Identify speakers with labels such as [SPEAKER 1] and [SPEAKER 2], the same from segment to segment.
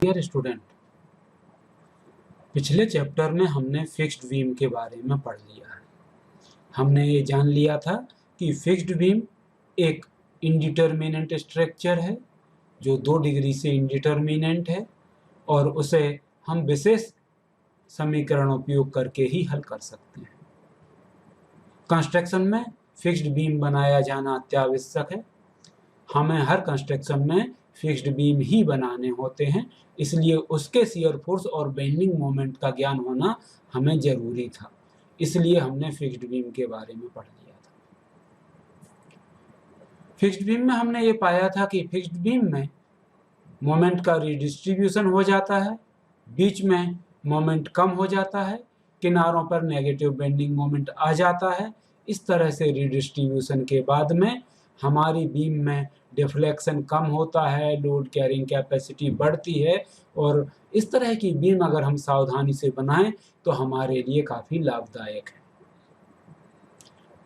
[SPEAKER 1] Dear student, पिछले chapter में हमने फिक्स्ड बीम के बारे में पढ़ लिया है। हमने ये जान लिया था कि फिक्स्ड बीम एक इनडिटरमिनेंट स्ट्रक्चर है जो 2 डिग्री से इनडिटरमिनेंट है और उसे हम विशेष समीकरण उपयोग करके ही हल कर सकते हैं। कंस्ट्रक्शन में फिक्स्ड बीम बनाया जाना अत्यावश्यक है। हमें हर कंस्ट्रक्शन में फिक्स्ड बीम ही बनाने होते हैं, इसलिए उसके शियर फोर्स और बेंडिंग मोमेंट का ज्ञान होना हमें जरूरी था। इसलिए हमने फिक्स्ड बीम के बारे में पढ़ लिया था। फिक्स्ड बीम में हमने ये पाया था कि फिक्स्ड बीम में मोमेंट का रिडिस्ट्रीब्यूशन हो जाता है, बीच में मोमेंट कम हो जाता है, किनारों पर नेगेटिव बेंडिंग मोमेंट आ जाता है। इस तरह से रिडिस्ट्रीब्यूशन के बाद में हमारी बीम में डिफ्लेक्शन कम होता है, लोड कैरिंग कैपेसिटी बढ़ती है और इस तरह की बीम अगर हम सावधानी से बनाएं तो हमारे लिए काफ़ी लाभदायक है।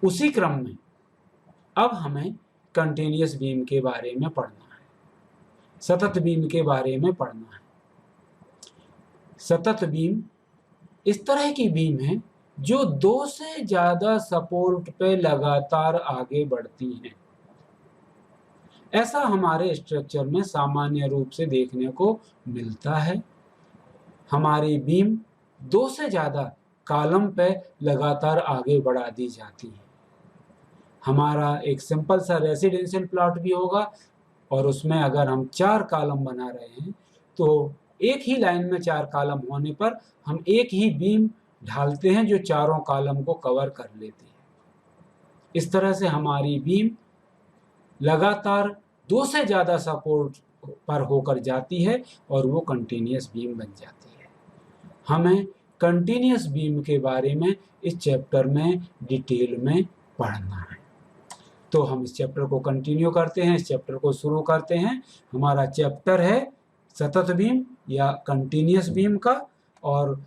[SPEAKER 1] उसी क्रम में अब हमें कंटिन्यूअस बीम के बारे में पढ़ना है, सतत बीम के बारे में पढ़ना है। सतत बीम इस तरह की बीम है जो 2 से ज़्यादा सपोर्ट पे लगातार आगे बढ़ती हैं। ऐसा हमारे स्ट्रक्चर में सामान्य रूप से देखने को मिलता है। हमारी बीम 2 से ज़्यादा कॉलम पे लगातार आगे बढ़ा दी जाती है। हमारा एक सिंपल सा रेसिडेंशियल प्लॉट भी होगा और उसमें अगर हम 4 कॉलम बना रहे हैं तो एक ही लाइन में 4 कॉलम होने पर हम एक ही बीम ढालते हैं जो चारों कॉलम को कवर कर लेती है। इस तरह से हमारी बीम लगातार 2 से ज़्यादा सपोर्ट पर होकर जाती है और वो कंटिन्यूअस बीम बन जाती है। हमें कंटिन्यूअस बीम के बारे में इस चैप्टर में डिटेल में पढ़ना है। तो हम इस चैप्टर को कंटिन्यू करते हैं, इस चैप्टर को शुरू करते हैं। हमारा चैप्टर है सतत बीम या कंटिन्यूअस बीम का और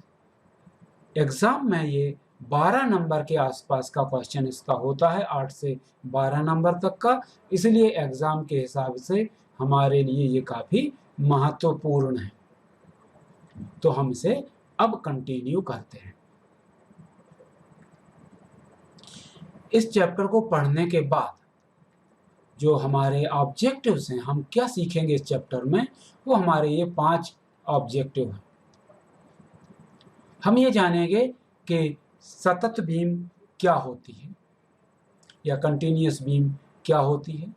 [SPEAKER 1] एग्ज़ाम में ये 12 नंबर के आसपास का क्वेश्चन इसका होता है, 8 से 12 नंबर तक का। इसलिए एग्ज़ाम के हिसाब से हमारे लिए ये काफ़ी महत्वपूर्ण है। तो हम इसे अब कंटिन्यू करते हैं। इस चैप्टर को पढ़ने के बाद जो हमारे ऑब्जेक्टिव्स हैं, हम क्या सीखेंगे इस चैप्टर में, वो हमारे ये 5 ऑब्जेक्टिव हैं। हम ये जानेंगे कि सतत बीम क्या होती है या कंटिन्यूअस बीम क्या होती है,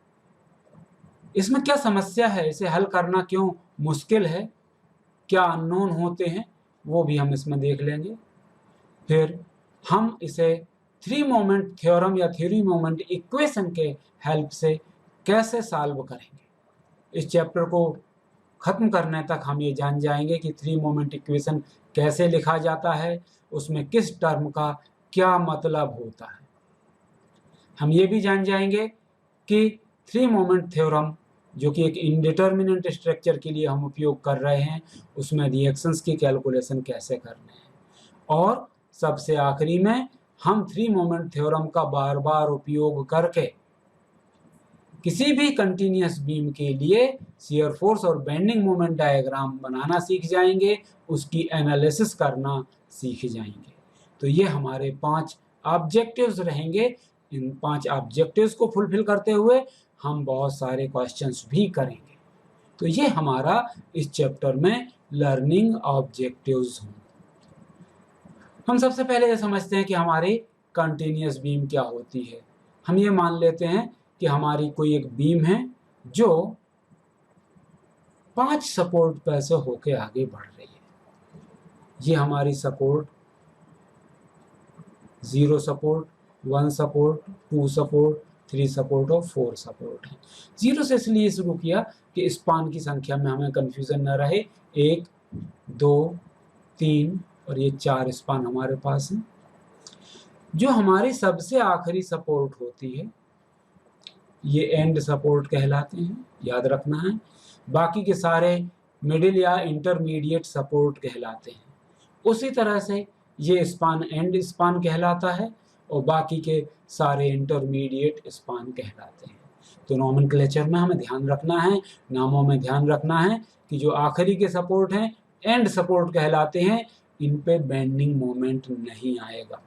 [SPEAKER 1] इसमें क्या समस्या है, इसे हल करना क्यों मुश्किल है, क्या अननोन होते हैं, वो भी हम इसमें देख लेंगे। फिर हम इसे 3 मोमेंट थ्योरम या 3 मोमेंट इक्वेशन के हेल्प से कैसे सॉल्व करेंगे। इस चैप्टर को ख़त्म करने तक हम ये जान जाएंगे कि 3 मोमेंट इक्वेशन कैसे लिखा जाता है, उसमें किस टर्म का क्या मतलब होता है। हम ये भी जान जाएंगे कि 3 मोमेंट थ्योरम जो कि एक इंडिटरमिनेंट स्ट्रक्चर के लिए हम उपयोग कर रहे हैं, उसमें रिएक्शंस की कैलकुलेशन कैसे करने हैं। और सबसे आखिरी में हम 3 मोमेंट थ्योरम का बार बार उपयोग करके किसी भी कंटिन्यूअस बीम के लिए शियर फोर्स और बेंडिंग मोमेंट डायग्राम बनाना सीख जाएंगे, उसकी एनालिसिस करना सीख जाएंगे। तो ये हमारे 5 ऑब्जेक्टिव्स रहेंगे। इन 5 ऑब्जेक्टिव्स को फुलफिल करते हुए हम बहुत सारे क्वेश्चंस भी करेंगे। तो ये हमारा इस चैप्टर में लर्निंग ऑब्जेक्टिव्स हों। हम सबसे पहले ये समझते हैं कि हमारी कंटिन्यूअस बीम क्या होती है। हम ये मान लेते हैं कि हमारी कोई एक बीम है जो 5 सपोर्ट पे से होके आगे बढ़ रही है। ये हमारी support 0 support, 1 support, 2 support, 3 support और 4 सपोर्ट है। 0 से इसलिए शुरू किया कि स्पान की संख्या में हमें कंफ्यूजन न रहे। 1, 2, 3 और ये 4 स्पान हमारे पास हैं। जो हमारी सबसे आखिरी सपोर्ट होती है ये एंड सपोर्ट कहलाते हैं, याद रखना है। बाकी के सारे मिडिल या इंटरमीडिएट सपोर्ट कहलाते हैं। उसी तरह से ये स्पान एंड स्पान कहलाता है और बाकी के सारे इंटरमीडिएट स्पान कहलाते हैं। तो नोमेनक्लेचर में हमें ध्यान रखना है, नामों में ध्यान रखना है कि जो आखिरी के सपोर्ट हैं एंड सपोर्ट कहलाते हैं, इन पे बेंडिंग मोमेंट नहीं आएगा।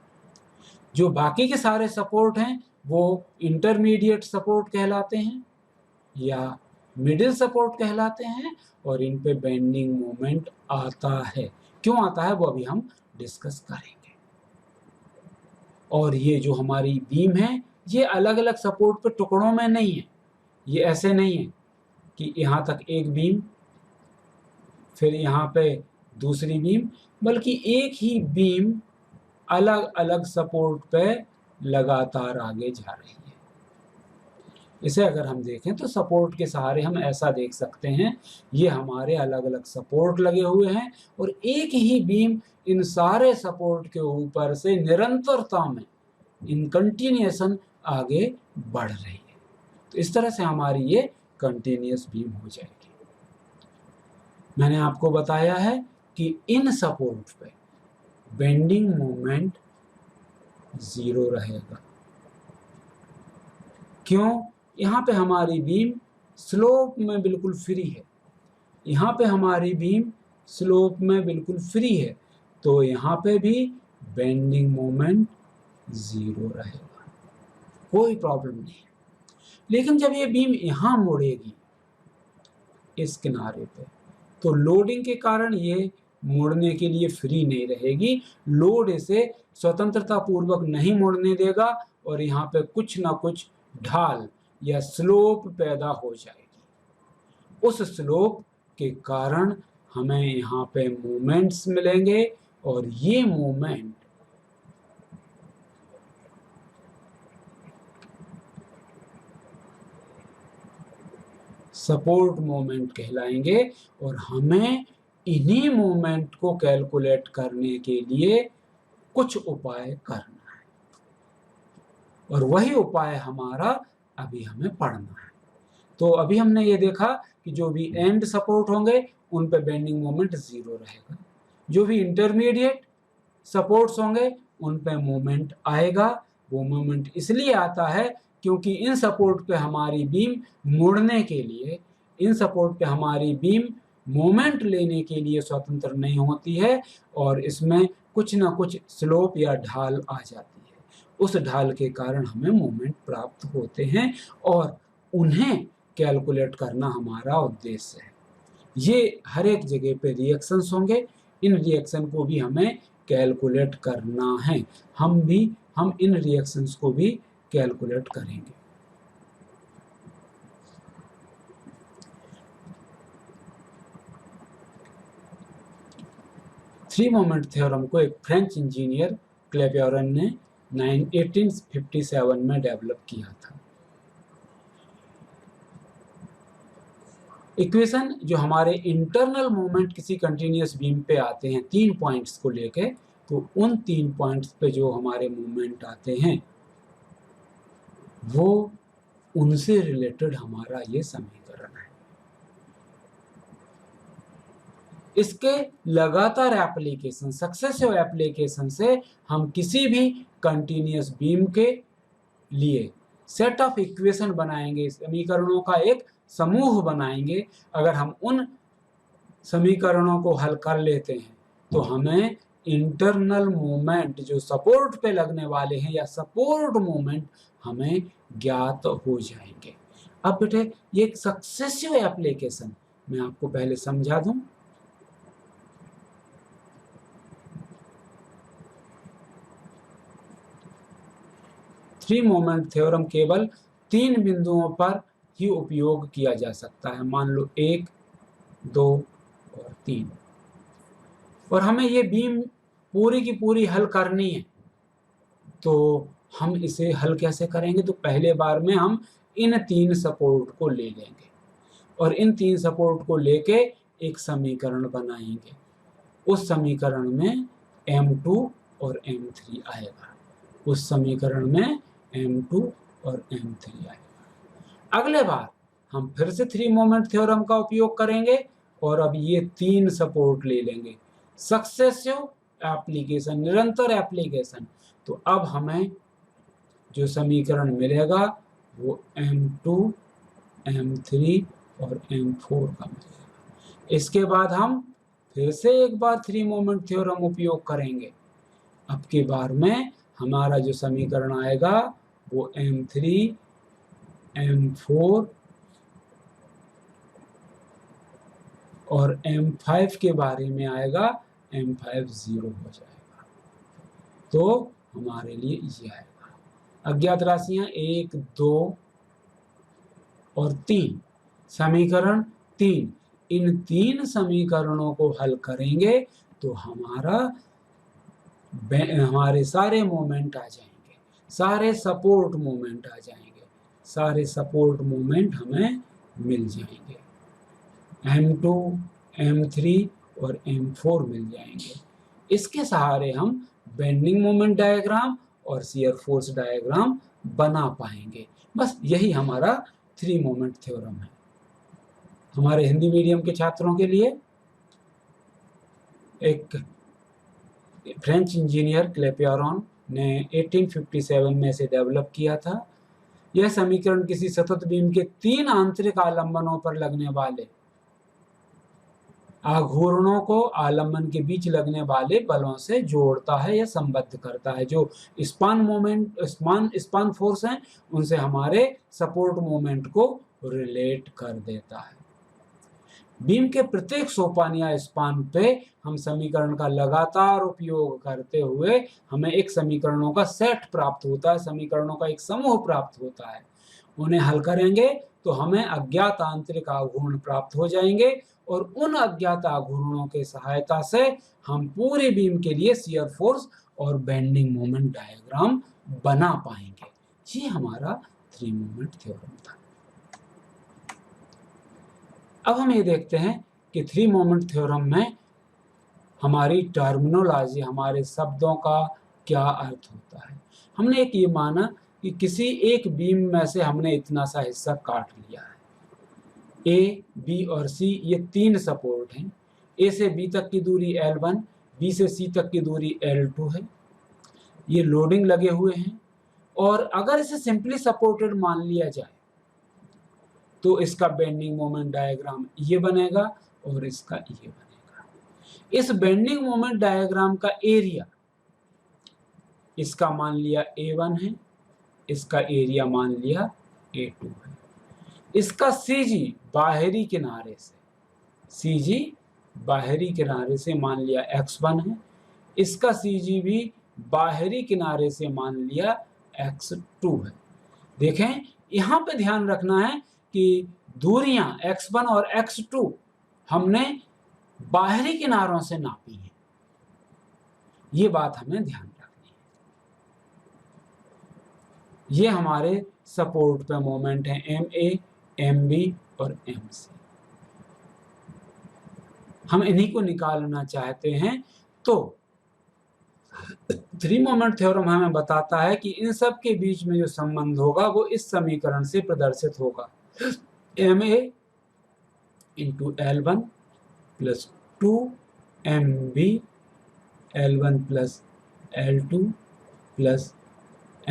[SPEAKER 1] जो बाकी के सारे सपोर्ट हैं वो इंटरमीडिएट सपोर्ट कहलाते हैं या मिडिल सपोर्ट कहलाते हैं और इन पे बेंडिंग मोमेंट आता है। क्यों आता है वो अभी हम डिस्कस करेंगे। और ये जो हमारी बीम है ये अलग अलग सपोर्ट पे टुकड़ों में नहीं है, ये ऐसे नहीं है कि यहाँ तक एक बीम फिर यहाँ पे दूसरी बीम, बल्कि एक ही बीम अलग अलग सपोर्ट पे लगातार आगे जा रही है। इसे अगर हम देखें तो सपोर्ट के सहारे हम ऐसा देख सकते हैं, ये हमारे अलग अलग सपोर्ट लगे हुए हैं और एक ही बीम इन सारे सपोर्ट के ऊपर से निरंतरता में इन कंटिन्यूएशन आगे बढ़ रही है। तो इस तरह से हमारी ये कंटिन्यूअस बीम हो जाएगी। मैंने आपको बताया है कि इन सपोर्ट पे बेंडिंग मोमेंट 0 रहेगा। क्यों? यहाँ पे हमारी बीम स्लोप में बिल्कुल फ्री है, यहाँ पे हमारी बीम स्लोप में बिल्कुल फ्री है, तो यहाँ पे भी बेंडिंग मोमेंट 0 रहेगा, कोई प्रॉब्लम नहीं है। लेकिन जब ये बीम यहाँ मुड़ेगी इस किनारे पे, तो लोडिंग के कारण ये मुड़ने के लिए फ्री नहीं रहेगी, लोड इसे स्वतंत्रता पूर्वक नहीं मुड़ने देगा और यहाँ पे कुछ ना कुछ ढाल या स्लोप पैदा हो जाएगी। उस स्लोप के कारण हमें यहाँ पे मोमेंट्स मिलेंगे और ये मोमेंट सपोर्ट मोमेंट कहलाएंगे और हमें इन्हीं मोमेंट को कैलकुलेट करने के लिए कुछ उपाय करना है और वही उपाय हमारा अभी हमें पढ़ना है। तो अभी हमने ये देखा कि जो भी एंड सपोर्ट होंगे उन पे बेंडिंग मोमेंट 0 रहेगा, जो भी इंटरमीडिएट सपोर्ट्स होंगे उन पे मोमेंट आएगा। वो मोमेंट इसलिए आता है क्योंकि इन सपोर्ट पे हमारी बीम मुड़ने के लिए, इन सपोर्ट पे हमारी बीम मोमेंट लेने के लिए स्वतंत्र नहीं होती है और इसमें कुछ ना कुछ स्लोप या ढाल आ जाती है। उस ढाल के कारण हमें मोमेंट प्राप्त होते हैं और उन्हें कैलकुलेट करना हमारा उद्देश्य है। ये हर एक जगह पे रिएक्शंस होंगे, इन रिएक्शन को भी हमें कैलकुलेट करना है। हम इन रिएक्शंस को भी कैलकुलेट करेंगे। थ्री मोमेंट थ्योरम को एक फ्रेंच इंजीनियर क्लेपियरन ने 1857 में डेवलप किया था। इक्वेशन जो हमारे इंटरनल मोमेंट किसी कंटिन्यूअस बीम पे आते हैं 3 पॉइंट्स को लेके, तो उन 3 पॉइंट्स पे जो हमारे मोमेंट आते हैं वो उनसे रिलेटेड हमारा ये समीकरण है। इसके लगातार एप्लीकेशन, सक्सेसिव एप्लीकेशन से हम किसी भी कंटिन्यूअस बीम के लिए सेट ऑफ इक्वेशन बनाएंगे, समीकरणों का एक समूह बनाएंगे। अगर हम उन समीकरणों को हल कर लेते हैं तो हमें इंटरनल मोमेंट जो सपोर्ट पे लगने वाले हैं या सपोर्ट मोमेंट हमें ज्ञात हो जाएंगे। अब बेटे ये एक सक्सेसिव एप्लीकेशन मैं आपको पहले समझा दूं। थ्री मोमेंट थ्योरम केवल 3 बिंदुओं पर ही उपयोग किया जा सकता है। मान लो 1, 2 और 3, और हमें ये बीम पूरी की पूरी हल करनी है। तो हम इसे हल कैसे करेंगे? तो पहले बार में हम इन 3 सपोर्ट को ले लेंगे और इन 3 सपोर्ट को लेके एक समीकरण बनाएंगे। उस समीकरण में M2 और M3 आएगा, उस समीकरण में M2 और M3 आएगा। अगले बार हम फिर से 3 मोमेंट थ्योरम का उपयोग करेंगे और अब ये 3 सपोर्ट ले लेंगे, सक्सेसिव एप्लीकेशन, निरंतर एप्लीकेशन। तो अब हमें जो समीकरण मिलेगा वो M2 M3 और M4 का मिलेगा। इसके बाद हम फिर से एक बार थ्री मोमेंट थ्योरम उपयोग करेंगे। अब की बार में हमारा जो समीकरण आएगा वो M3 M4 और M5 के बारे में आएगा। M5 0 हो जाएगा, तो हमारे लिए ये आएगा। अज्ञात राशियां 1, 2 और 3, समीकरण 3। इन 3 समीकरणों को हल करेंगे तो हमारे सारे मोमेंट आ जाएंगे, सारे सपोर्ट मोमेंट आ जाएंगे, सारे सपोर्ट मोमेंट हमें मिल जाएंगे। M2, M3 और M4 मिल जाएंगे। इसके सहारे हम बेंडिंग मोमेंट डायग्राम और शियर फोर्स डायग्राम बना पाएंगे। बस यही हमारा थ्री मोमेंट थ्योरम है। हमारे हिंदी मीडियम के छात्रों के लिए एक फ्रेंच इंजीनियर क्लेपियरॉन ने 1857 में इसे डेवलप किया था। यह समीकरण किसी सतत बीम के 3 आंतरिक आलंबनों पर लगने वाले आघूर्णों को आलंबन के बीच लगने वाले बलों से जोड़ता है या संबद्ध करता है। जो स्पान फोर्स हैं उनसे हमारे सपोर्ट मोमेंट को रिलेट कर देता है। बीम के प्रत्येक सोपान या स्पान पे हम समीकरण का लगातार उपयोग करते हुए हमें एक समीकरणों का सेट प्राप्त होता है, समीकरणों का एक समूह प्राप्त होता है। उन्हें हल करेंगे तो हमें अज्ञात आंतरिक आघूर्ण प्राप्त हो जाएंगे और उन अज्ञात आघूर्णों के सहायता से हम पूरी बीम के लिए शियर फोर्स और बेंडिंग मोमेंट डायग्राम बना पाएंगे। ये हमारा थ्री मोमेंट थ्योरम था। अब हम ये देखते हैं कि थ्री मोमेंट थ्योरम में हमारी टर्मिनोलॉजी, हमारे शब्दों का क्या अर्थ होता है। हमने एक ये माना कि किसी एक बीम में से हमने इतना सा हिस्सा काट लिया है। ए, बी और सी ये 3 सपोर्ट हैं। ए से बी तक की दूरी L1, बी से सी तक की दूरी L2 है। ये लोडिंग लगे हुए हैं और अगर इसे सिंपली सपोर्टेड मान लिया जाए तो इसका बेंडिंग मोमेंट डायग्राम ये बनेगा और इसका ये बनेगा। इस बेंडिंग मोमेंट डायग्राम का एरिया, इसका मान लिया A1 है, इसका एरिया मान लिया A2 है। इसका CG बाहरी किनारे से, CG बाहरी किनारे से मान लिया X1 है। इसका CG भी बाहरी किनारे से मान लिया X2 है। देखें, यहाँ पे ध्यान रखना है कि दूरियां X1 और X2 हमने बाहरी किनारों से नापी हैं। ये बात हमें ध्यान रखनी है। ये हमारे सपोर्ट पे मोमेंट हैं MA, MB और MC। हम इन्हीं को निकालना चाहते हैं तो थ्री मोमेंट थ्योरम हमें बताता है कि इन सब के बीच में जो संबंध होगा वो इस समीकरण से प्रदर्शित होगा। MA into L1 plus 2MB L1 plus L2 plus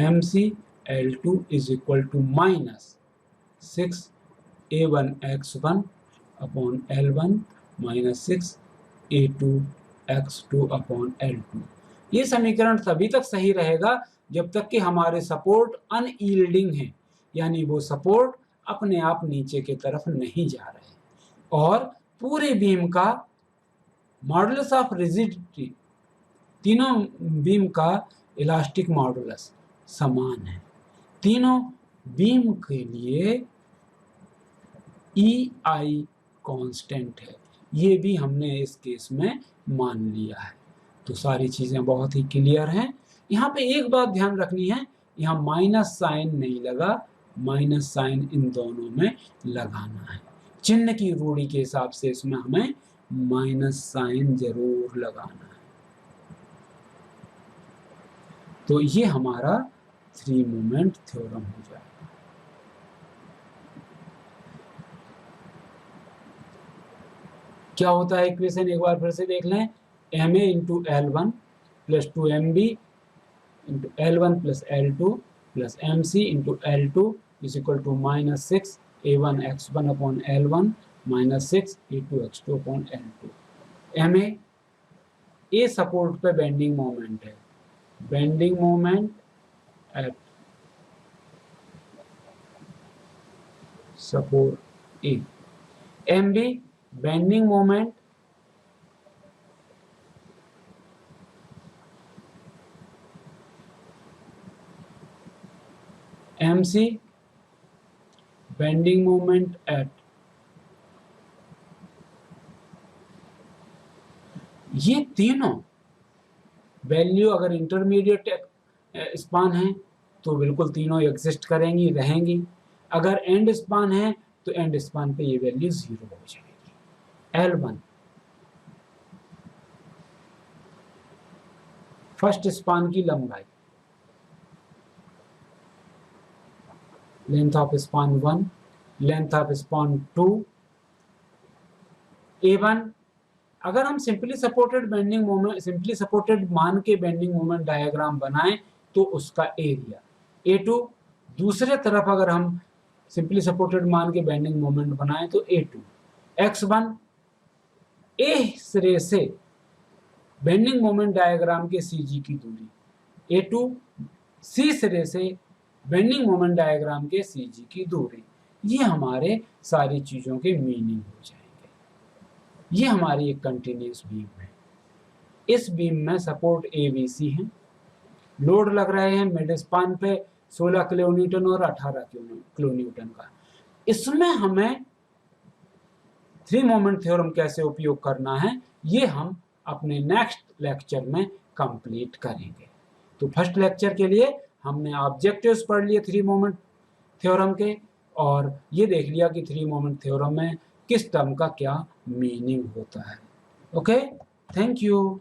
[SPEAKER 1] MC L2 is equal to minus 6A1 X1 upon L1 minus 6A2 X2 upon L2। ये समीकरण तभी तक सही रहेगा जब तक कि हमारे सपोर्ट अनयील्डिंग है, यानी वो सपोर्ट अपने आप नीचे की तरफ नहीं जा रहे और पूरे बीम का मॉडुलस ऑफ रिजिडिटी, तीनों बीम का इलास्टिक मॉडुलस समान है। तीनों बीम के लिए EI कांस्टेंट है। ये भी हमने इस केस में मान लिया है। तो सारी चीजें बहुत ही क्लियर हैं। यहाँ पे एक बात ध्यान रखनी है, यहाँ माइनस साइन नहीं लगा, माइनस साइन इन दोनों में लगाना है। चिन्ह की रूढ़ी के हिसाब से इसमें हमें माइनस साइन जरूर लगाना है। तो ये हमारा थ्री मोमेंट थ्योरम हो जाएगा। क्या होता है इक्वेशन एक बार फिर से देख लें। MA into L1 plus 2MB into L1 plus L2 plus MC into L2 is equal to minus 6 A1 x1 upon L1 minus 6 A2 x2 upon L2। MA A support पे बेंडिंग मोमेंट है, bending moment at support A. MB bending moment MC bending moment at, ये तीनों value अगर intermediate span है तो बिल्कुल तीनों exist करेंगी, रहेंगी। अगर एंड स्पान है तो एंड स्पान पे ये वैल्यू 0 हो जाएगी। L1 फर्स्ट स्पान की लंबाई, length of span 1, length of span 2। A1 अगर हम simply supported bending moment, simply supported मान के बेंडिंग मोमेंट डायग्राम बनाएं तो उसका एरिया। A2 दूसरे तरफ अगर हम सिंपली सपोर्टेड मान के बेंडिंग मोमेंट बनाएं तो A2। X1 ए सिरे से बेंडिंग मोमेंट डायग्राम के CG की दूरी, A2 C सिरे से बेंडिंग मोमेंट डायग्राम के CG की दूरी। ये हमारे सारी चीज़ों के मीनिंग हो जाएंगे। ये हमारी एक कंटिन्यूस बीम है। इस बीम में सपोर्ट ABC है, लोड लग रहे हैं मिड स्पान पे 16 किलो न्यूटन और 18 किलो न्यूटन का। इसमें हमें 3 मोमेंट थ्योरम कैसे उपयोग करना है ये हम अपने नेक्स्ट लेक्चर में कंप्लीट करेंगे। तो फर्स्ट लेक्चर के लिए हमने ऑब्जेक्टिव्स पढ़ लिए 3 मोमेंट थ्योरम के, और ये देख लिया कि 3 मोमेंट थ्योरम में किस टर्म का क्या मीनिंग होता है। Okay, thank you.